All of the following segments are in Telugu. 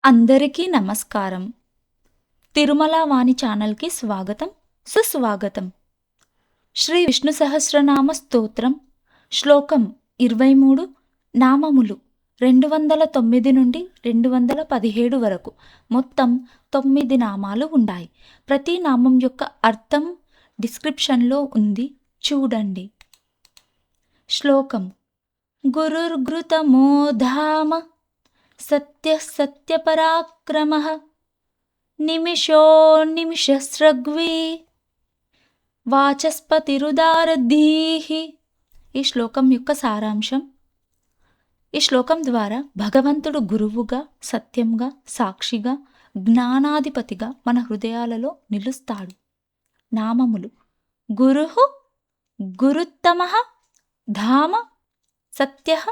అందరికీ నమస్కారం. తిరుమల వాణి ఛానల్‌కి స్వాగతం, సుస్వాగతం. శ్రీ విష్ణు సహస్రనామ స్తోత్రం శ్లోకం 23 నామములు 209 నుండి 217 వరకు మొత్తం 9 నామాలు ఉన్నాయి. ప్రతి నామం యొక్క అర్థం డిస్క్రిప్షన్‌లో ఉంది, చూడండి. శ్లోకం గురుర్ఘృతమో ధామ సత్య సత్యపరాక్రమః నిమిషో నిమిషస్రగ్వీ వాచస్పతిరుదారధీః. ఈ శ్లోకం యొక్క సారాంశం. ఈ శ్లోకం ద్వారా భగవంతుడు గురువుగా, సత్యంగా, సాక్షిగా, జ్ఞానాధిపతిగా మన హృదయాలలో నిలుస్తాడు. నామములు గురుః గురుత్తమః ధామ సత్యః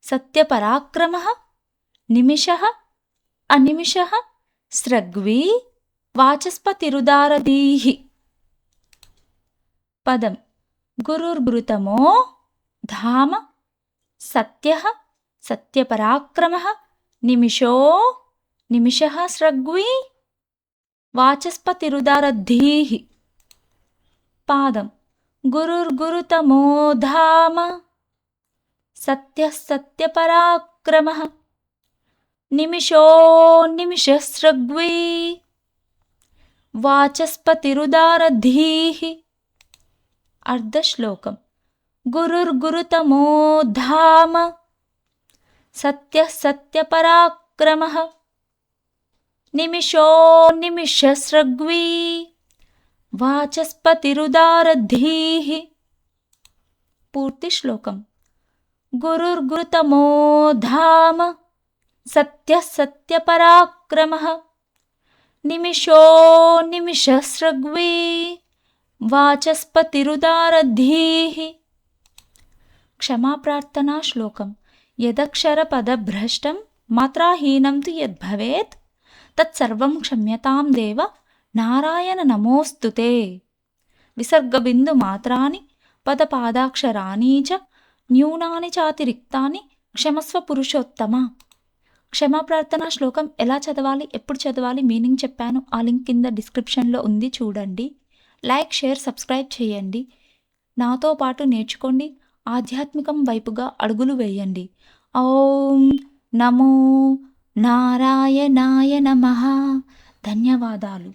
సత్యపరాక్రమః నిమిషః అనిమిషః స్రగ్వీ వాచస్పతిరుదారధీః. పదం గురుర్భృతమో ధామ సత్యః సత్యపరాక్రమః నిమిషో నిమిషః స్రగ్వీ వాచస్పతిరుదారధీః. పాదం గురుర్గురుతమో ధామ సత్యః సత్యపరాక్రమః నిమిషో నిమిషస్రగ్వీ వాచస్పతిరుదారధీః. అర్ధశ్లోకం గురుర్గురుతమో ధామ సత్యః సత్యపరాక్రమః నిమిషో నిమిషస్రగ్వీ వాచస్పతిరుదారధీః. పూర్తి శ్లోకం గురుర్గురుతమో ధామ సత్యః సత్యపరాక్రమః నిమిషో నిమిషస్రగ్వీ వాచస్పతిరుదారధీః. క్షమాప్రార్థనా శ్లోకం యదక్షరపదభ్రష్టం మాత్రాహీనం తు యద్భవేత్ తత్సర్వం క్షమ్యతాం దేవ నారాయణ నమోస్తుతే. విసర్గబిందు మాత్రాని పదపాదాక్షరాణి చ న్యూనాని చాతిరిక్తాని క్షమస్వ పురుషోత్తమ. క్షమాప్రార్థనా శ్లోకం ఎలా చదవాలి, ఎప్పుడు చదవాలి, మీనింగ్ చెప్పాను. ఆ లింక్ కింద డిస్క్రిప్షన్లో ఉంది, చూడండి. లైక్, షేర్, సబ్స్క్రైబ్ చేయండి. నాతో పాటు నేర్చుకోండి. ఆధ్యాత్మికం వైపుగా అడుగులు వేయండి. ఓం నమో నారాయణాయ నమః. ధన్యవాదాలు.